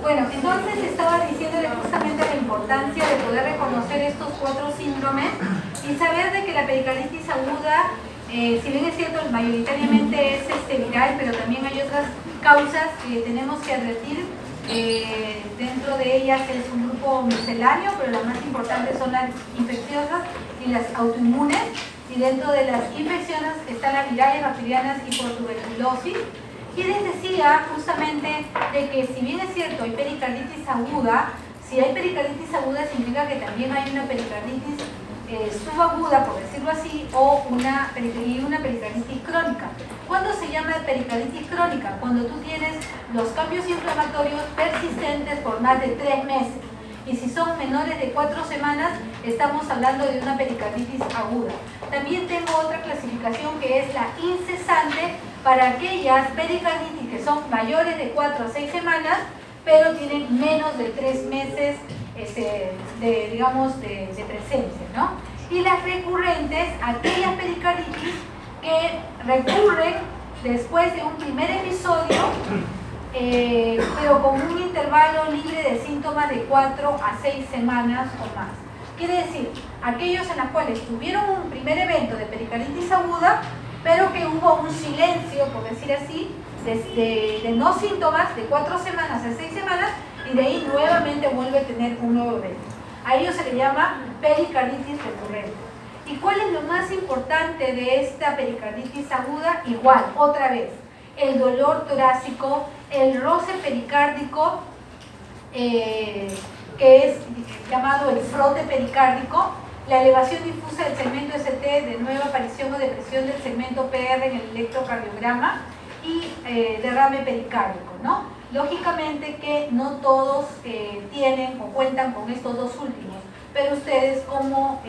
Bueno, entonces estaba diciéndole justamente la importancia de poder reconocer estos 4 síndromes y saber de que la pericarditis aguda, si bien es cierto, mayoritariamente es viral, pero también hay otras causas que tenemos que advertir. Dentro de ellas es un grupo misceláneo, pero las más importantes son las infecciosas y las autoinmunes. Y dentro de las infecciones están las virales, bacterianas y por tuberculosis. Y les decía justamente de que si bien es cierto hay pericarditis aguda, si hay pericarditis aguda significa que también hay una pericarditis subaguda, por decirlo así, o una pericarditis crónica. ¿Cuándo se llama pericarditis crónica? Cuando tú tienes los cambios inflamatorios persistentes por más de 3 meses. Y si son menores de 4 semanas, estamos hablando de una pericarditis aguda. También tengo otra clasificación que es la incesante para aquellas pericarditis que son mayores de 4 a 6 semanas, pero tienen menos de 3 meses de presencia, ¿no? Y las recurrentes, aquellas pericarditis que recurren después de un primer episodio, pero con un intervalo libre de síntomas de 4 a 6 semanas o más. Quiere decir, aquellos en los cuales tuvieron un primer evento de pericarditis aguda, pero que hubo un silencio, por decir así, de no síntomas de 4 semanas a 6 semanas, y de ahí nuevamente vuelve a tener un nuevo evento. A ello se le llama pericarditis recurrente. ¿Y cuál es lo más importante de esta pericarditis aguda? Igual, otra vez, el dolor torácico, el roce pericárdico, que es llamado el frote pericárdico, la elevación difusa del segmento ST de nueva aparición o depresión del segmento PR en el electrocardiograma y derrame pericárdico, ¿no? Lógicamente que no todos tienen o cuentan con estos dos últimos, pero ustedes como,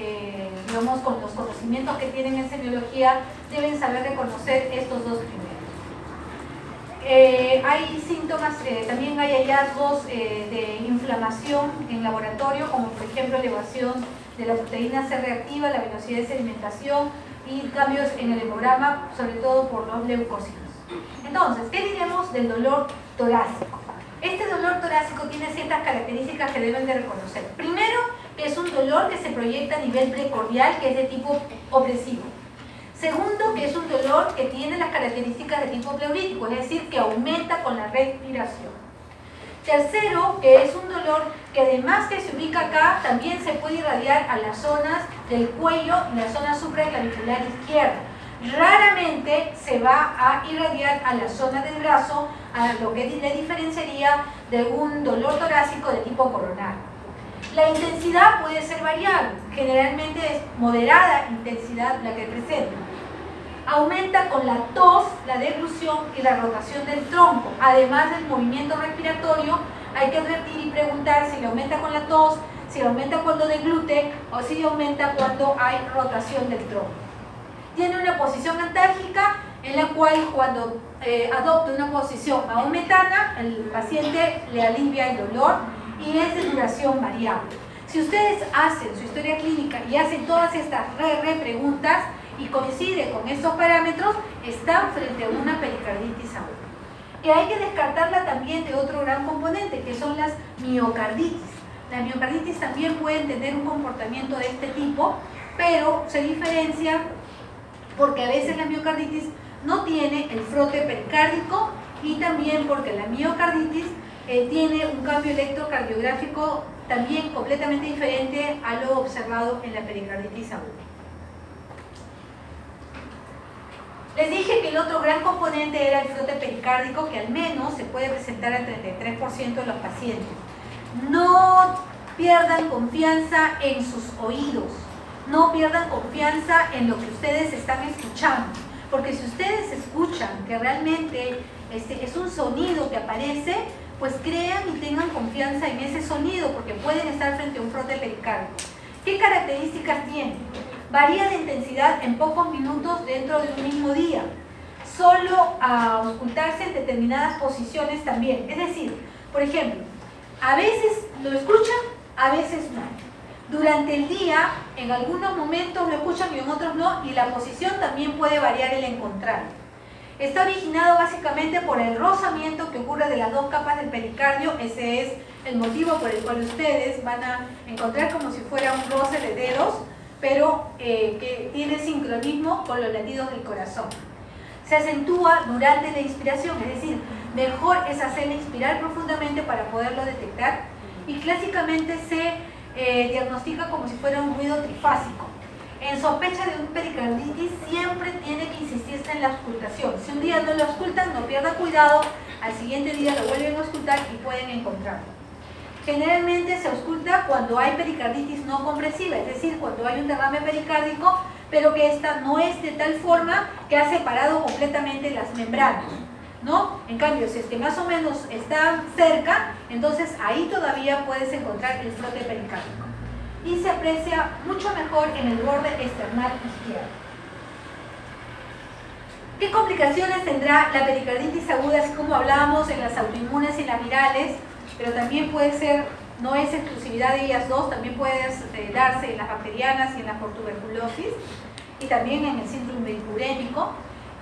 digamos, con los conocimientos que tienen en semiología, deben saber reconocer estos dos primeros. Hay síntomas, también hay hallazgos de inflamación en laboratorio, como por ejemplo elevación de la proteína C reactiva, la velocidad de sedimentación y cambios en el hemograma, sobre todo por los leucocitos. Entonces, ¿qué diremos del dolor torácico? Este dolor torácico tiene ciertas características que deben de reconocer. Primero, que es un dolor que se proyecta a nivel precordial, que es de tipo opresivo. Segundo, que es un dolor que tiene las características de tipo pleurítico, es decir, que aumenta con la respiración. Tercero, que es un dolor que además que se ubica acá, también se puede irradiar a las zonas del cuello y la zona supraclavicular izquierda. Raramente se va a irradiar a la zona del brazo, a lo que le diferenciaría de un dolor torácico de tipo coronario. La intensidad puede ser variable, generalmente es moderada intensidad la que presenta. Aumenta con la tos, la deglución y la rotación del tronco. Además del movimiento respiratorio, hay que advertir y preguntar si le aumenta con la tos, si le aumenta cuando deglute o si le aumenta cuando hay rotación del tronco. Tiene una posición antálgica en la cual cuando adopta una posición maometana, el paciente le alivia el dolor y es de duración variable. Si ustedes hacen su historia clínica y hacen todas estas preguntas y coincide con estos parámetros, están frente a una pericarditis aguda. Y hay que descartarla también de otro gran componente, que son las miocarditis. Las miocarditis también pueden tener un comportamiento de este tipo, pero se diferencia porque a veces la miocarditis no tiene el frote pericárdico y también porque la miocarditis tiene un cambio electrocardiográfico también completamente diferente a lo observado en la pericarditis aguda. Les dije que el otro gran componente era el frote pericárdico, que al menos se puede presentar al 33% de los pacientes. No pierdan confianza en sus oídos, no pierdan confianza en lo que ustedes están escuchando, porque si ustedes escuchan que realmente es un sonido que aparece, pues crean y tengan confianza en ese sonido, porque pueden estar frente a un frote pericárdico. ¿Qué características tiene? Varía de intensidad en pocos minutos dentro de un mismo día. Solo a ocultarse en determinadas posiciones también. Es decir, por ejemplo, a veces lo escuchan, a veces no. Durante el día, en algunos momentos lo escuchan y en otros no, y la posición también puede variar el encontrarlo. Está originado básicamente por el rozamiento que ocurre de las dos capas del pericardio. Ese es el motivo por el cual ustedes van a encontrar como si fuera un roce de dedos, pero que tiene sincronismo con los latidos del corazón. Se acentúa durante la inspiración, es decir, mejor es hacerle inspirar profundamente para poderlo detectar, y clásicamente se diagnostica como si fuera un ruido trifásico. En sospecha de un pericarditis siempre tiene que insistirse en la auscultación. Si un día no lo auscultan, no pierda cuidado, al siguiente día lo vuelven a auscultar y pueden encontrarlo. Generalmente se ausculta cuando hay pericarditis no compresiva, es decir, cuando hay un derrame pericárdico, pero que esta no es de tal forma que ha separado completamente las membranas, ¿no? En cambio, si es que más o menos está cerca, entonces ahí todavía puedes encontrar el frote pericárdico. Y se aprecia mucho mejor en el borde external izquierdo. ¿Qué complicaciones tendrá la pericarditis aguda, así como hablábamos en las autoinmunes y las virales? Pero también puede ser, no es exclusividad de ellas dos, también puede darse en las bacterianas y en la portuberculosis, y también en el síndrome hipurémico,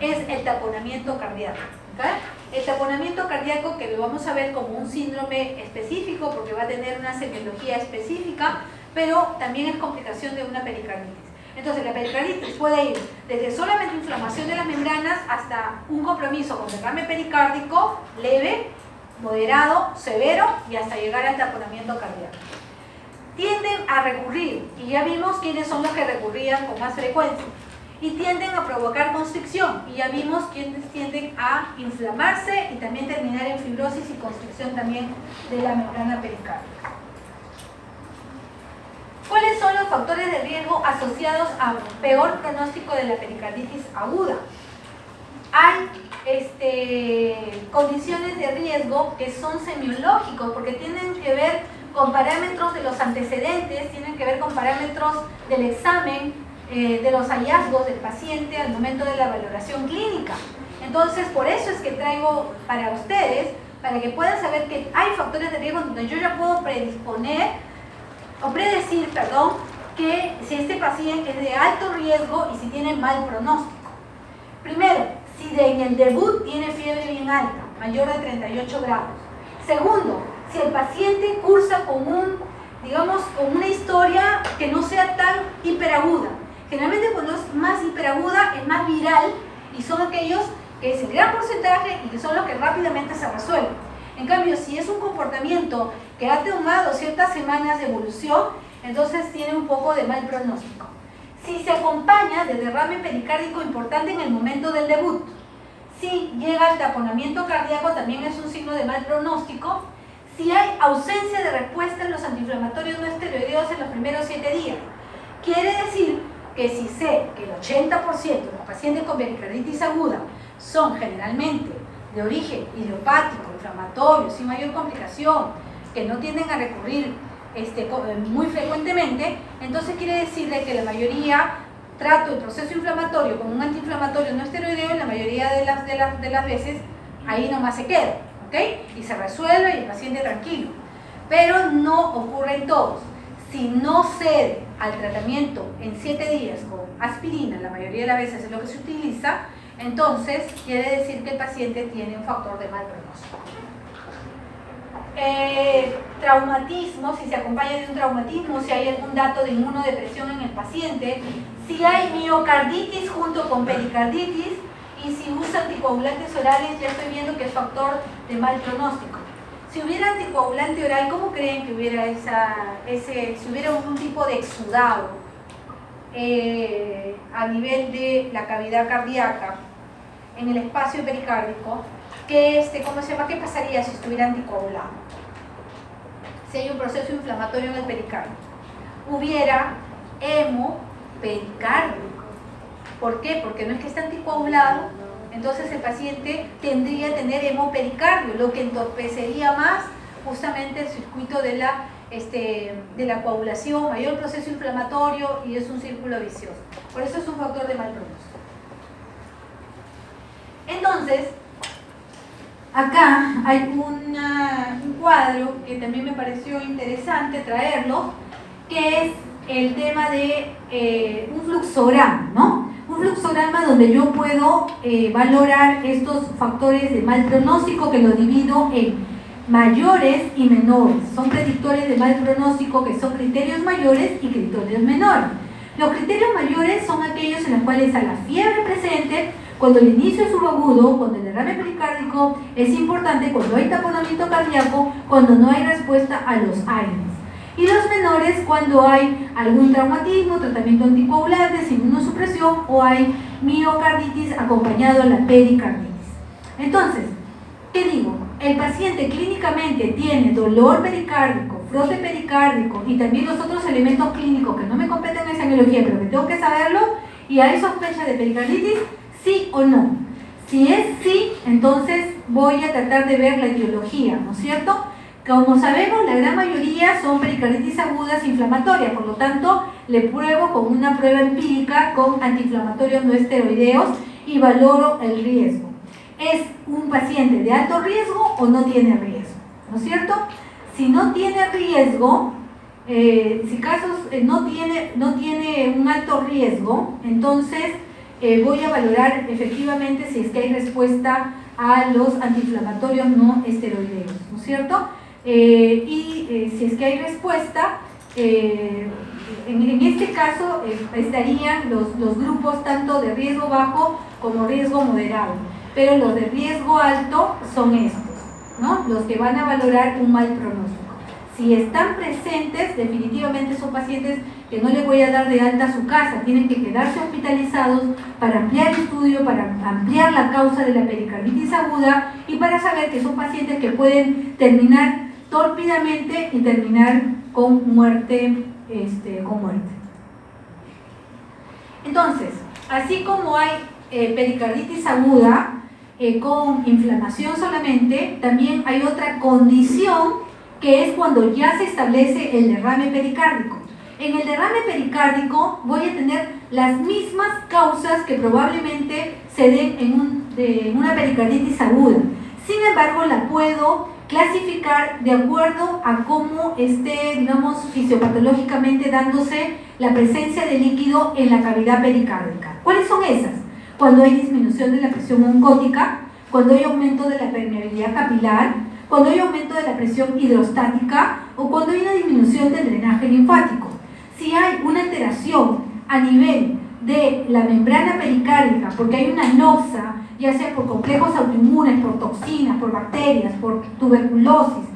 es el taponamiento cardíaco. ¿Okay? El taponamiento cardíaco, que lo vamos a ver como un síndrome específico, porque va a tener una semiología específica, pero también es complicación de una pericarditis. Entonces la pericarditis puede ir desde solamente inflamación de las membranas hasta un compromiso con derrame pericárdico leve, moderado, severo y hasta llegar al taponamiento cardíaco. Tienden a recurrir, y ya vimos quiénes son los que recurrían con más frecuencia, y tienden a provocar constricción, y ya vimos quiénes tienden a inflamarse y también terminar en fibrosis y constricción también de la membrana pericárdica. ¿Cuáles son los factores de riesgo asociados a peor pronóstico de la pericarditis aguda? Hay condiciones de riesgo que son semiológicos, porque tienen que ver con parámetros de los antecedentes, tienen que ver con parámetros del examen, de los hallazgos del paciente al momento de la valoración clínica. Entonces, por eso es que traigo para ustedes, para que puedan saber que hay factores de riesgo donde yo ya puedo predecir, que si este paciente es de alto riesgo y si tiene mal pronóstico. Primero, si en el debut tiene fiebre bien alta, mayor de 38 grados. Segundo, si el paciente cursa con con una historia que no sea tan hiperaguda. Generalmente cuando es más hiperaguda es más viral y son aquellos que es el gran porcentaje y que son los que rápidamente se resuelven. En cambio, si es un comportamiento que ha tomado ciertas semanas de evolución, entonces tiene un poco de mal pronóstico. Si se acompaña de derrame pericárdico importante en el momento del debut, si llega al taponamiento cardíaco, también es un signo de mal pronóstico. Si hay ausencia de respuesta en los antiinflamatorios no esteroideos en los primeros 7 días, quiere decir que si sé que el 80% de los pacientes con pericarditis aguda son generalmente de origen idiopático, inflamatorio, sin mayor complicación, que no tienden a recurrir muy frecuentemente, entonces quiere decir que la mayoría trato el proceso inflamatorio con un antiinflamatorio no esteroideo, y la mayoría de las veces ahí nomás se queda, ¿ok? Y se resuelve y el paciente tranquilo. Pero no ocurre en todos. Si no cede al tratamiento en 7 días con aspirina, la mayoría de las veces es lo que se utiliza, entonces quiere decir que el paciente tiene un factor de mal pronóstico. Traumatismo, si se acompaña de un traumatismo, si hay algún dato de inmunodepresión en el paciente, si hay miocarditis junto con pericarditis, y si usa anticoagulantes orales, ya estoy viendo que es factor de mal pronóstico. Si hubiera anticoagulante oral, ¿cómo creen que hubiera si hubiera un tipo de exudado a nivel de la cavidad cardíaca en el espacio pericárdico? ¿Cómo se llama? ¿Qué pasaría si estuviera anticoagulado? Si hay un proceso inflamatorio en el pericardio, hubiera hemopericardio. ¿Por qué? Porque no es que esté anticoagulado, entonces el paciente tendría que tener hemopericardio, lo que entorpecería más justamente el circuito de la coagulación, mayor proceso inflamatorio, y es un círculo vicioso. Por eso es un factor de mal pronóstico. Entonces, acá hay un cuadro que también me pareció interesante traerlo, que es el tema de un fluxograma, ¿no? Un fluxograma donde yo puedo valorar estos factores de mal pronóstico, que lo divido en mayores y menores. Son predictores de mal pronóstico que son criterios mayores y criterios menores. Los criterios mayores son aquellos en los cuales está la fiebre presente, cuando el inicio es subagudo, cuando el derrame pericárdico es importante, cuando hay taponamiento cardíaco, cuando no hay respuesta a los AINES. Y los menores cuando hay algún traumatismo, tratamiento anticoagulante, inmunosupresión o hay miocarditis acompañado de la pericarditis. Entonces, ¿qué digo? El paciente clínicamente tiene dolor pericárdico, frote pericárdico y también los otros elementos clínicos que no me competen en semiología, pero que tengo que saberlo, y hay sospecha de pericarditis, sí o no. Si es sí, entonces voy a tratar de ver la etiología, ¿no es cierto? Como sabemos, la gran mayoría son pericarditis agudas inflamatorias, por lo tanto, le pruebo con una prueba empírica con antiinflamatorios no esteroideos y valoro el riesgo. ¿Es un paciente de alto riesgo o no tiene riesgo? ¿No es cierto? Si no tiene riesgo, no tiene un alto riesgo, entonces voy a valorar efectivamente si es que hay respuesta a los antiinflamatorios no esteroideos, ¿no es cierto? Si es que hay respuesta, en este caso estarían los grupos tanto de riesgo bajo como riesgo moderado, pero los de riesgo alto son estos, ¿no? Los que van a valorar un mal pronóstico. Si están presentes, definitivamente son pacientes que no les voy a dar de alta a su casa, tienen que quedarse hospitalizados para ampliar el estudio, para ampliar la causa de la pericarditis aguda y para saber que son pacientes que pueden terminar tórpidamente y terminar con muerte, Entonces, así como hay pericarditis aguda con inflamación solamente, también hay otra condición que es cuando ya se establece el derrame pericárdico. En el derrame pericárdico voy a tener las mismas causas que probablemente se den en una pericarditis aguda. Sin embargo, la puedo clasificar de acuerdo a cómo esté, digamos, fisiopatológicamente dándose la presencia de líquido en la cavidad pericárdica. ¿Cuáles son esas? Cuando hay disminución de la presión oncótica, cuando hay aumento de la permeabilidad capilar, cuando hay aumento de la presión hidrostática o cuando hay una disminución del drenaje linfático. Si hay una alteración a nivel de la membrana pericárdica, porque hay una noxa, ya sea por complejos autoinmunes, por toxinas, por bacterias, por tuberculosis,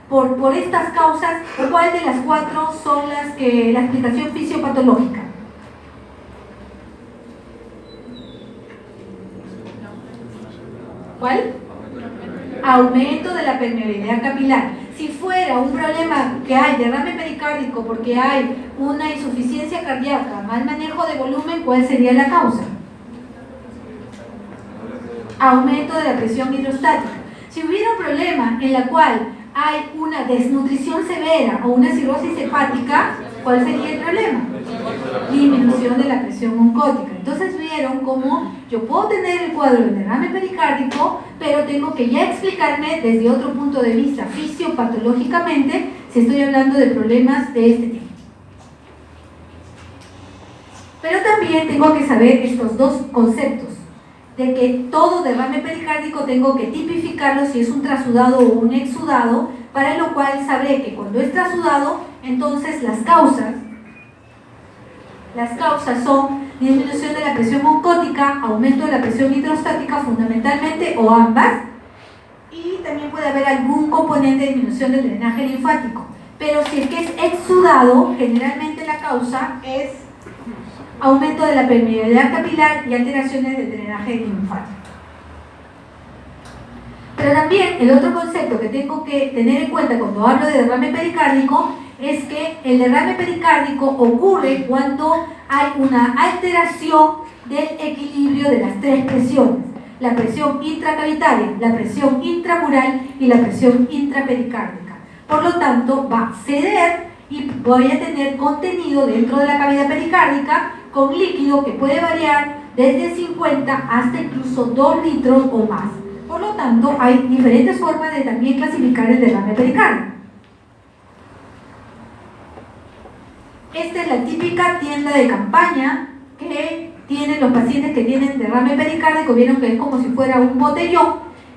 por estas causas, ¿cuál de las cuatro son la explicación fisiopatológica? ¿Cuál? Aumento de la permeabilidad capilar. Si fuera un problema que hay derrame pericárdico porque hay una insuficiencia cardíaca, mal manejo de volumen, ¿cuál sería la causa? Aumento de la presión hidrostática. Si hubiera un problema en la cual hay una desnutrición severa o una cirrosis hepática, ¿cuál sería el problema? Disminución de la presión oncótica. Entonces vieron cómo yo puedo tener el cuadro del derrame pericárdico, pero tengo que ya explicarme desde otro punto de vista fisiopatológicamente si estoy hablando de problemas de este tipo. Pero también tengo que saber estos dos conceptos, de que todo derrame pericárdico tengo que tipificarlo si es un trasudado o un exudado, para lo cual sabré que cuando es trasudado, entonces las causas son disminución de la presión oncótica, aumento de la presión hidrostática fundamentalmente o ambas, y también puede haber algún componente de disminución del drenaje linfático. Pero si es que es exudado, generalmente la causa es aumento de la permeabilidad capilar y alteraciones del drenaje linfático. Pero también el otro concepto que tengo que tener en cuenta cuando hablo de derrame pericárdico es que el derrame pericárdico ocurre cuando hay una alteración del equilibrio de las tres presiones: la presión intracavitaria, la presión intramural y la presión intrapericárdica. Por lo tanto, va a ceder y voy a tener contenido dentro de la cavidad pericárdica con líquido que puede variar desde 50 hasta incluso 2 litros o más. Por lo tanto, hay diferentes formas de también clasificar el derrame pericárdico. Esta es la típica tienda de campaña que tienen los pacientes que tienen derrame pericárdico, vieron que es como si fuera un botellón,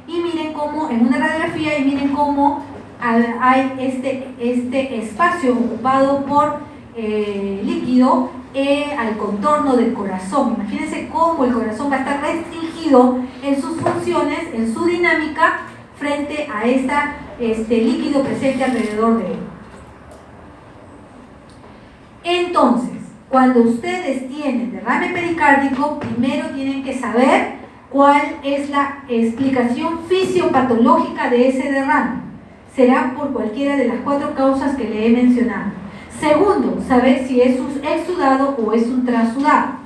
y miren cómo en una radiografía, y miren cómo hay este espacio ocupado por líquido al contorno del corazón. Imagínense cómo el corazón va a estar restringido en sus funciones, en su dinámica, frente a este líquido presente alrededor de él. Entonces, cuando ustedes tienen derrame pericárdico, primero tienen que saber cuál es la explicación fisiopatológica de ese derrame. Será por cualquiera de las 4 causas que le he mencionado. Segundo, saber si es un exsudado o es un transudado.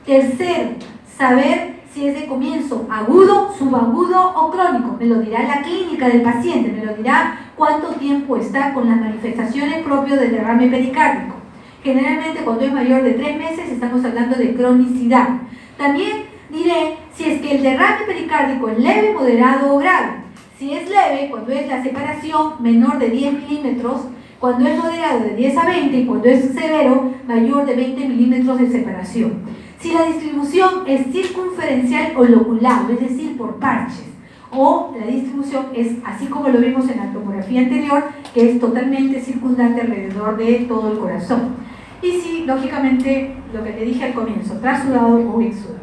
Tercero, saber si es de comienzo agudo, subagudo o crónico. Me lo dirá la clínica del paciente, me lo dirá cuánto tiempo está con las manifestaciones propias del derrame pericárdico. Generalmente cuando es mayor de 3 meses estamos hablando de cronicidad. También diré si es que el derrame pericárdico es leve, moderado o grave. Si es leve, cuando es la separación menor de 10 milímetros, cuando es moderado de 10 a 20 y cuando es severo, mayor de 20 milímetros de separación. Si la distribución es circunferencial o loculado, es decir, por parches, o la distribución es así como lo vimos en la tomografía anterior, que es totalmente circundante alrededor de todo el corazón. Y si, lógicamente, lo que te dije al comienzo, transudado o exsudado.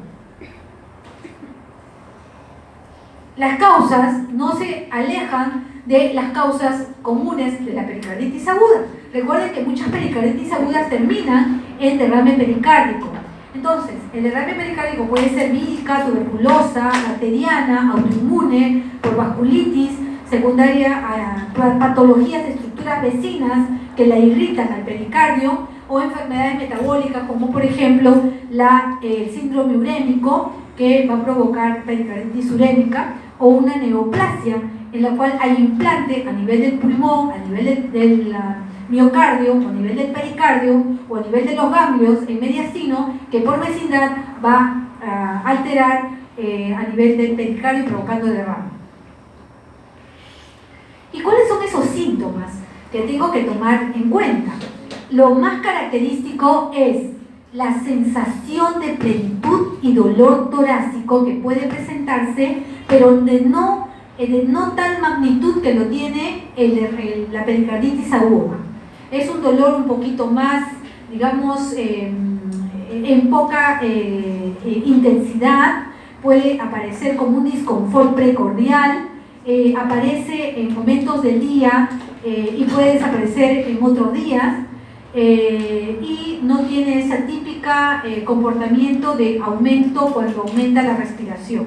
Las causas no se alejan de las causas comunes de la pericarditis aguda. Recuerden que muchas pericarditis agudas terminan en derrame pericárdico. Entonces, el derrame pericárdico puede ser vírica, tuberculosa, bacteriana, autoinmune, por vasculitis, secundaria a patologías de estructuras vecinas que la irritan al pericardio, o enfermedades metabólicas como por ejemplo el síndrome urémico, que va a provocar pericarditis urémica, o una neoplasia en la cual hay implante a nivel del pulmón, a nivel del miocardio, o a nivel del pericardio, o a nivel de los ganglios en mediastino, que por vecindad va a alterar a nivel del pericardio provocando derrame. ¿Y cuáles son esos síntomas que tengo que tomar en cuenta? Lo más característico es la sensación de plenitud y dolor torácico que puede presentarse, pero de no tal magnitud que lo tiene la pericarditis aguda. Es un dolor un poquito más, digamos, en poca intensidad, puede aparecer como un disconfort precordial, aparece en momentos del día y puede desaparecer en otros días. Y no tiene esa típica comportamiento de aumento cuando aumenta la respiración.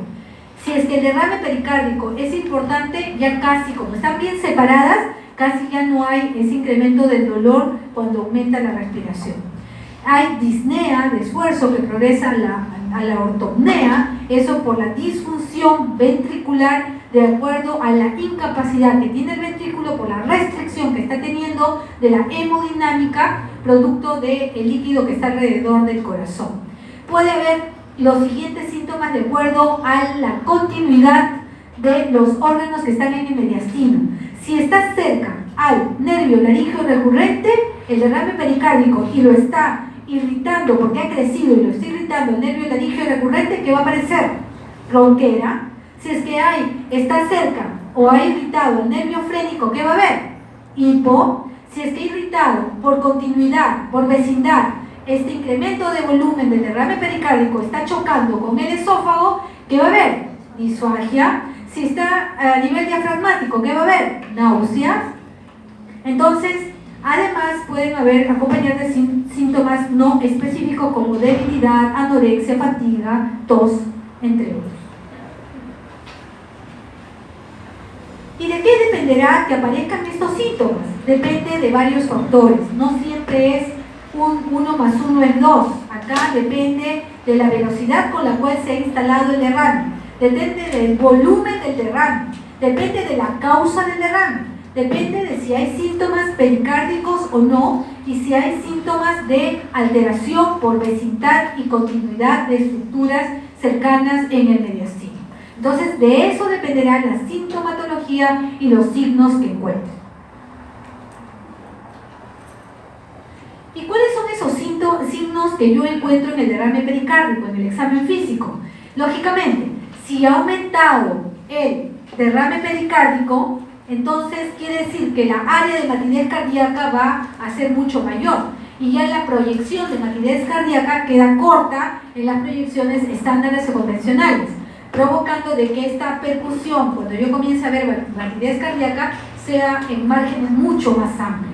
Si es que el derrame pericárdico es importante, ya casi, como están bien separadas, casi ya no hay ese incremento del dolor cuando aumenta la respiración. Hay disnea de esfuerzo que progresa a la ortopnea, eso por la disfunción ventricular de acuerdo a la incapacidad que tiene el ventrículo por la restricción que está teniendo de la hemodinámica producto del líquido que está alrededor del corazón. Puede haber los siguientes síntomas de acuerdo a la continuidad de los órganos que están en el mediastino. Si está cerca al nervio laríngeo recurrente, el derrame pericárdico, y lo está irritando porque ha crecido y lo está irritando el nervio laríngeo recurrente, ¿qué va a aparecer? Ronquera. Si es que está cerca o ha irritado el nervio frénico, ¿qué va a haber? Hipo. Si es que ha irritado por continuidad, por vecindad, este incremento de volumen del derrame pericárdico está chocando con el esófago, ¿qué va a haber? Disfagia. Si está a nivel diafragmático, ¿qué va a haber? Náuseas. Entonces, además pueden haber acompañados de síntomas no específicos como debilidad, anorexia, fatiga, tos, entre otros. ¿Y de qué dependerá que aparezcan estos síntomas? Depende de varios factores, no siempre es un 1 más 1 es 2. Acá depende de la velocidad con la cual se ha instalado el derrame, depende del volumen del derrame, depende de la causa del derrame, depende de si hay síntomas pericárdicos o no, y si hay síntomas de alteración por vecindad y continuidad de estructuras cercanas en el mediastino. Entonces, de eso dependerá la sintomatología y los signos que encuentren. ¿Y cuáles son esos signos signos que yo encuentro en el derrame pericárdico, en el examen físico. Lógicamente, si ha aumentado el derrame pericárdico, entonces quiere decir que la área de matinez cardíaca va a ser mucho mayor. Y ya la proyección de matinez cardíaca queda corta en las proyecciones estándares o convencionales, provocando de que esta percusión, cuando yo comience a ver matinez cardíaca, sea en márgenes mucho más amplios.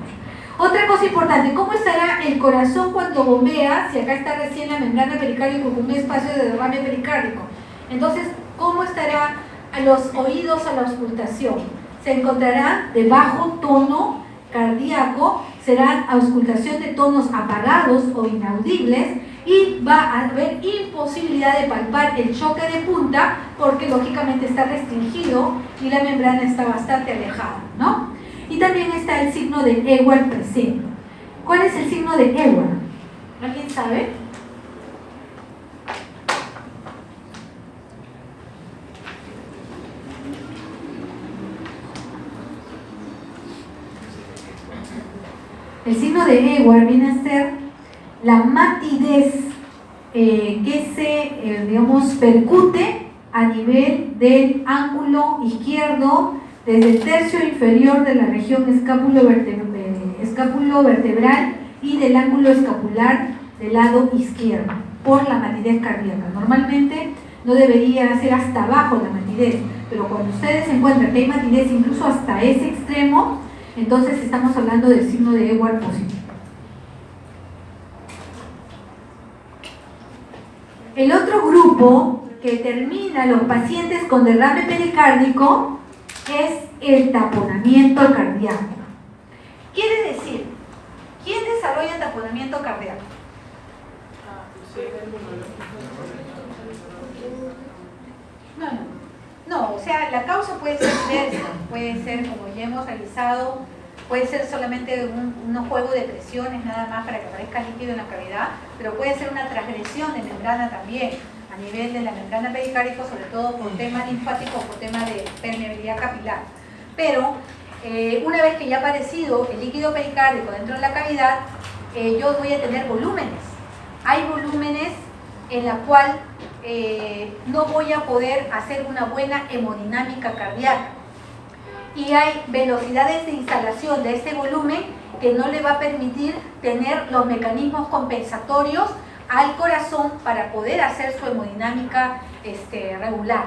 Otra cosa importante, ¿cómo estará el corazón cuando bombea? Si acá está recién la membrana pericárdica con un espacio de derrame pericárdico. Entonces, ¿cómo estará a los oídos, a la auscultación? Se encontrará de bajo tono cardíaco, será auscultación de tonos apagados o inaudibles, y va a haber imposibilidad de palpar el choque de punta porque lógicamente está restringido y la membrana está bastante alejada, ¿no? Y también está el signo de Ewald presente. ¿Cuál es el signo de Ewald? ¿Alguien sabe? El signo de Ewald viene a ser la matidez que se, digamos, percute a nivel del ángulo izquierdo desde el tercio inferior de la región escapulovertebral y del ángulo escapular del lado izquierdo, por la matidez cardíaca. Normalmente no debería ser hasta abajo la matidez, pero cuando ustedes encuentran que hay matidez incluso hasta ese extremo, entonces estamos hablando del signo de Ewald positivo. El otro grupo que determina los pacientes con derrame pericárdico es el taponamiento cardíaco. Quiere decir, ¿quién desarrolla taponamiento cardíaco? No, o sea, la causa puede ser diversa, puede ser, como ya hemos realizado, puede ser solamente un juego de presiones nada más para que aparezca líquido en la cavidad, pero puede ser una transgresión de membrana también, a nivel de la membrana pericárdica, sobre todo por temas linfáticos, por temas de permeabilidad capilar. Pero una vez que ya ha aparecido el líquido pericárdico dentro de la cavidad, yo voy a tener volúmenes. Hay volúmenes en la cual no voy a poder hacer una buena hemodinámica cardíaca. Y hay velocidades de instalación de este volumen que no le va a permitir tener los mecanismos compensatorios al corazón para poder hacer su hemodinámica regular.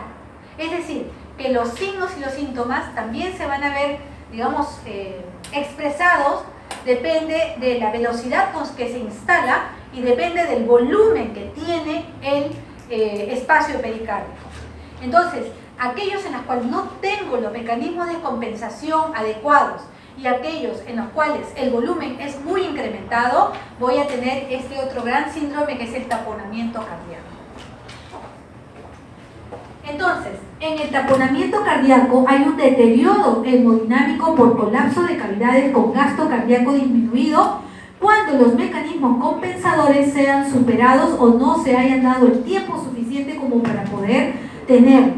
Es decir, que los signos y los síntomas también se van a ver, digamos, expresados, depende de la velocidad con que se instala y depende del volumen que tiene el espacio pericárdico. Entonces, aquellos en los cuales no tengo los mecanismos de compensación adecuados y aquellos en los cuales el volumen es muy incrementado, voy a tener este otro gran síndrome que es el taponamiento cardíaco. Entonces, en el taponamiento cardíaco hay un deterioro hemodinámico por colapso de cavidades con gasto cardíaco disminuido cuando los mecanismos compensadores sean superados o no se hayan dado el tiempo suficiente como para poder tenerlo.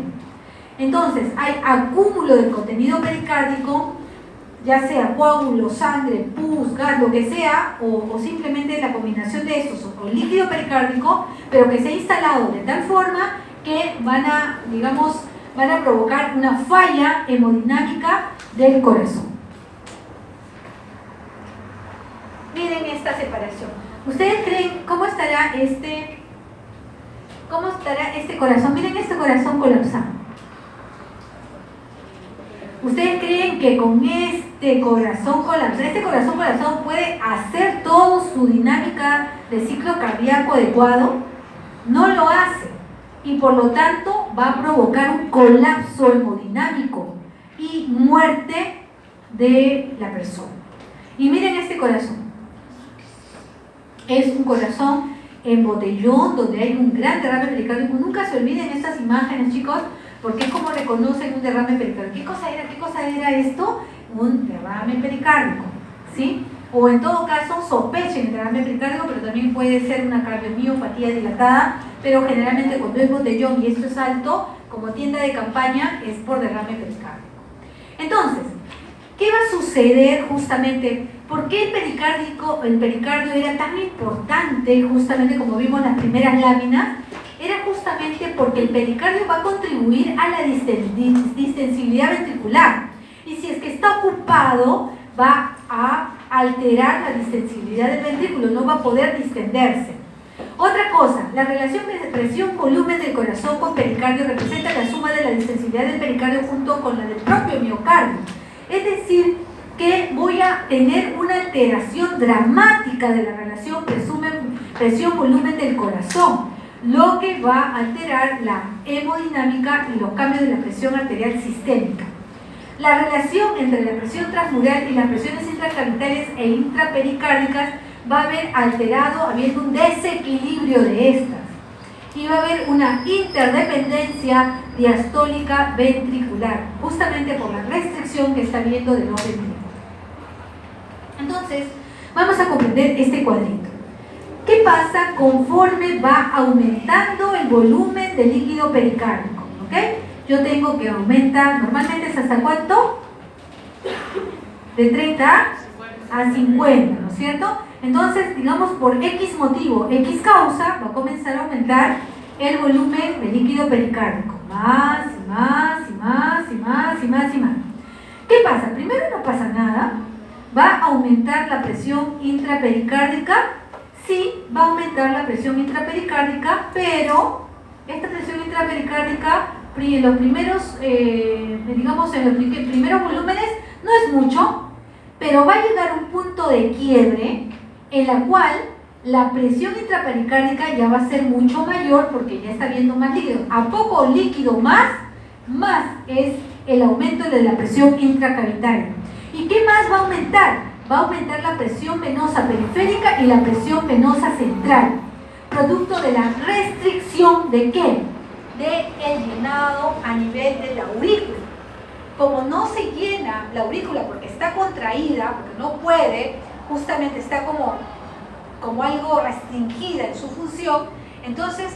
Entonces, hay acúmulo del contenido pericárdico, ya sea coágulo, sangre, pus, gas, lo que sea, o simplemente la combinación de estos, o líquido pericárdico, pero que se ha instalado de tal forma que van a provocar una falla hemodinámica del corazón. Miren esta separación. ¿Ustedes creen cómo estará este corazón? Miren este corazón colapsado. ¿Ustedes creen que con este corazón colapsado puede hacer toda su dinámica de ciclo cardíaco adecuado? No lo hace y por lo tanto va a provocar un colapso hemodinámico y muerte de la persona. Y miren este corazón. Es un corazón en botellón donde hay un gran derrame pericárdico. Nunca se olviden estas imágenes, chicos, porque es como reconocen un derrame pericárdico. ¿Qué cosa era esto? Un derrame pericárdico, ¿sí? O en todo caso sospechen el derrame pericárdico, pero también puede ser una cardiomiopatía dilatada, pero generalmente cuando es botellón y esto es alto, como tienda de campaña, es por derrame pericárdico. Entonces, ¿Qué va a suceder justamente? ¿Por qué el pericardio era tan importante, justamente como vimos en las primeras láminas? Era justamente porque el pericardio va a contribuir a la distensibilidad ventricular. Y si es que está ocupado, va a alterar la distensibilidad del ventrículo, no va a poder distenderse. Otra cosa, la relación de presión-volumen del corazón con pericardio representa la suma de la distensibilidad del pericardio junto con la del propio miocardio. Es decir, que voy a tener una alteración dramática de la relación presión-volumen del corazón, lo que va a alterar la hemodinámica y los cambios de la presión arterial sistémica. La relación entre la presión transmural y las presiones intracavitarias e intrapericárdicas va a haber alterado, habiendo un desequilibrio de estas. Y va a haber una interdependencia diastólica ventricular, justamente por la restricción que está habiendo de los ventrículos. Entonces, vamos a comprender este cuadrito. ¿Qué pasa conforme va aumentando el volumen del líquido pericárdico? ¿Ok? Yo tengo que aumentar, normalmente es hasta ¿cuánto? De 30 a 50, ¿no es cierto? Entonces, digamos, por X motivo, X causa, va a comenzar a aumentar el volumen del líquido pericárdico. Más y más y más y más y más y más. ¿Qué pasa? Primero no pasa nada. ¿Va a aumentar la presión intrapericárdica? Sí, va a aumentar la presión intrapericárdica, pero esta presión intrapericárdica en los primeros, digamos, en los primeros volúmenes no es mucho, pero va a llegar a un punto de quiebre en la cual la presión intrapericárdica ya va a ser mucho mayor porque ya está habiendo más líquido. A poco líquido más es el aumento de la presión intracavitaria. ¿Y qué más va a aumentar? Va a aumentar la presión venosa periférica y la presión venosa central, producto de la restricción ¿de qué? Del llenado a nivel de la aurícula. Como no se llena la aurícula porque está contraída, porque no puede, justamente está como algo restringida en su función, entonces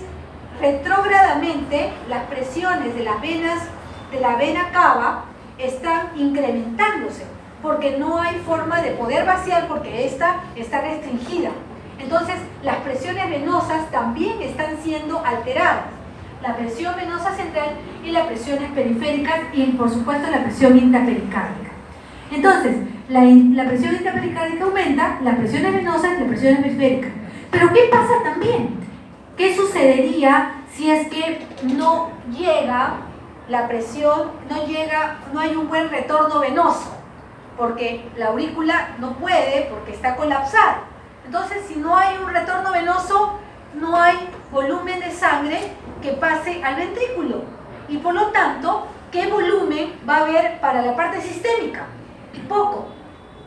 retrógradamente las presiones de las venas, de la vena cava, están incrementándose porque no hay forma de poder vaciar porque esta está restringida. Entonces las presiones venosas también están siendo alteradas, la presión venosa central y las presiones periféricas y por supuesto la presión intrapericárdica. Entonces la presión intrapericárdica aumenta, las presiones venosas y las presiones periféricas. Pero ¿qué pasa también? ¿Qué sucedería si es que no llega la presión, no hay un buen retorno venoso? Porque la aurícula no puede, porque está colapsada. Entonces, si no hay un retorno venoso, no hay volumen de sangre que pase al ventrículo. Y por lo tanto, ¿qué volumen va a haber para la parte sistémica? Poco.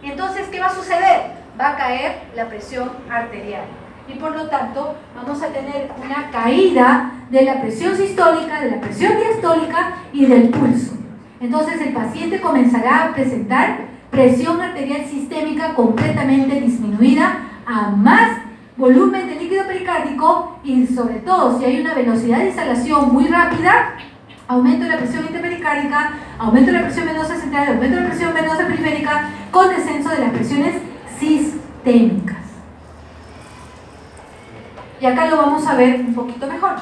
Entonces, ¿qué va a suceder? Va a caer la presión arterial. Y por lo tanto, vamos a tener una caída de la presión sistólica, de la presión diastólica y del pulso. Entonces, el paciente comenzará a presentar presión arterial sistémica completamente disminuida a más volumen de líquido pericárdico y sobre todo si hay una velocidad de instalación muy rápida, aumento de la presión interpericárdica, aumento de la presión venosa central, aumento de la presión venosa periférica con descenso de las presiones sistémicas. Y acá lo vamos a ver un poquito mejor.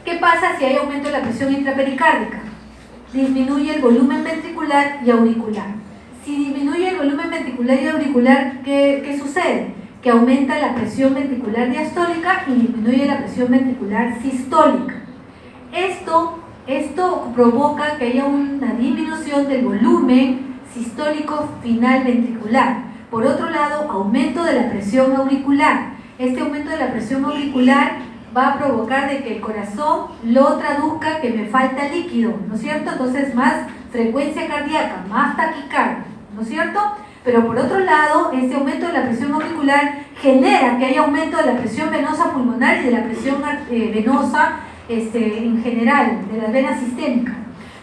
¿Qué pasa si hay aumento de la presión intrapericárdica? Disminuye el volumen ventricular y auricular. Si disminuye el volumen ventricular y auricular, ¿qué sucede? Que aumenta la presión ventricular diastólica y disminuye la presión ventricular sistólica. Esto provoca que haya una disminución del volumen sistólico final ventricular. Por otro lado, aumento de la presión auricular. Este aumento de la presión auricular va a provocar de que el corazón lo traduzca que me falta líquido, ¿no es cierto? Entonces más frecuencia cardíaca, más taquicardia, ¿no es cierto? Pero por otro lado, este aumento de la presión auricular genera que haya aumento de la presión venosa pulmonar y de la presión venosa en general, de las venas sistémicas.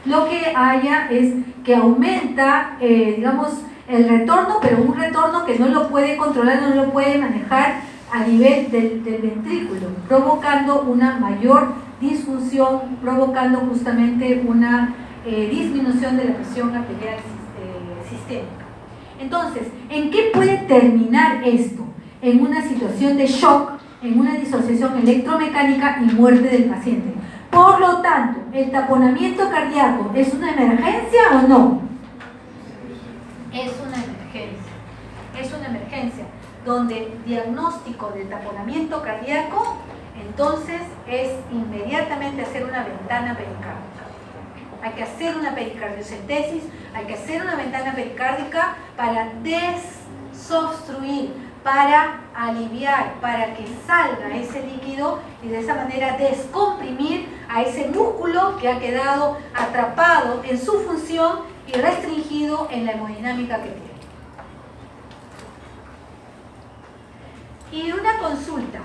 Lo que haya es que aumenta, digamos, el retorno, pero un retorno que no lo puede controlar, no lo puede manejar a nivel del ventrículo, provocando una mayor disfunción, provocando justamente una disminución de la presión arterial sistémica. Entonces, ¿en qué puede terminar esto? En una situación de shock, en una disociación electromecánica y muerte del paciente. Por lo tanto, ¿el taponamiento cardíaco es una emergencia o no? Es una emergencia. Es una emergencia donde el diagnóstico del taponamiento cardíaco entonces es inmediatamente hacer una ventana pericárdica. Hay que hacer una pericardiocentesis, hay que hacer una ventana pericárdica para desobstruir, para aliviar, para que salga ese líquido y de esa manera descomprimir a ese músculo que ha quedado atrapado en su función y restringido en la hemodinámica que tiene. Y una consulta,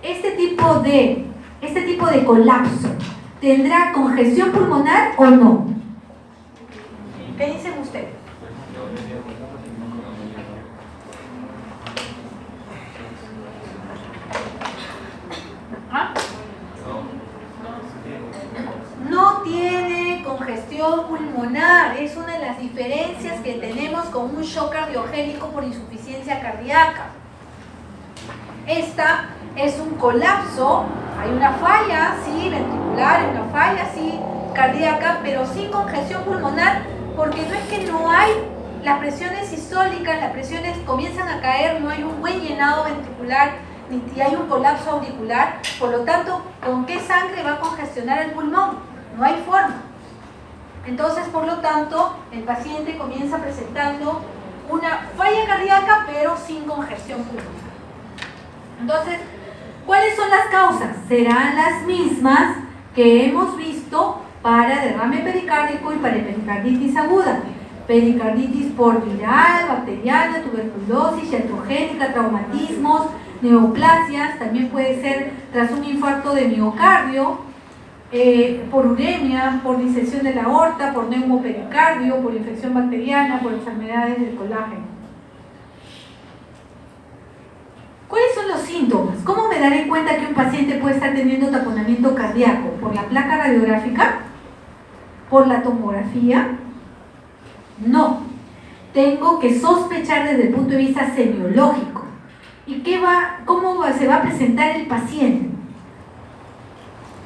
este tipo de colapso, ¿tendrá congestión pulmonar o no? ¿Qué dicen ustedes? ¿Ah? No tiene congestión pulmonar, es una de las diferencias que tenemos con un shock cardiogénico por insuficiencia cardíaca. Esta es un colapso, hay una falla, sí, ventricular, hay una falla, sí, cardíaca, pero sin congestión pulmonar, porque no es que no hay las presiones sistólicas, las presiones comienzan a caer, no hay un buen llenado ventricular, ni hay un colapso auricular, por lo tanto, ¿con qué sangre va a congestionar el pulmón? No hay forma. Entonces, por lo tanto, el paciente comienza presentando una falla cardíaca, pero sin congestión pulmonar. Entonces, ¿cuáles son las causas? Serán las mismas que hemos visto para derrame pericárdico y para pericarditis aguda. Pericarditis por viral, bacteriana, tuberculosis, iatrogénica, traumatismos, neoplasias, también puede ser tras un infarto de miocardio, por uremia, por disección de la aorta, por neumopericardio, por infección bacteriana, por enfermedades del colágeno. ¿Cuáles son los síntomas? ¿Cómo me daré cuenta que un paciente puede estar teniendo taponamiento cardíaco? ¿Por la placa radiográfica? ¿Por la tomografía? No. Tengo que sospechar desde el punto de vista semiológico. ¿Y cómo se va a presentar el paciente?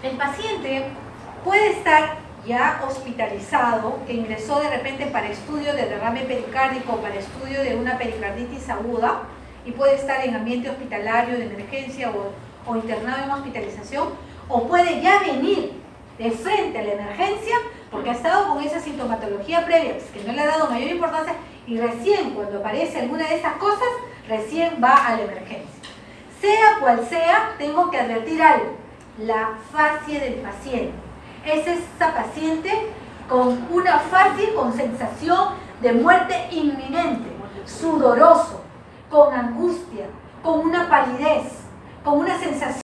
El paciente puede estar ya hospitalizado, que ingresó de repente para estudio de derrame pericárdico, para estudio de una pericarditis aguda, y puede estar en ambiente hospitalario de emergencia o internado en hospitalización, o puede ya venir de frente a la emergencia porque ha estado con esa sintomatología previa, pues, que no le ha dado mayor importancia, y recién cuando aparece alguna de esas cosas, recién va a la emergencia. Sea cual sea, tengo que advertir algo: la fascia del paciente. Es esa paciente con una fascia con sensación de muerte inminente, sudoroso, con angustia, con una palidez, con una sensación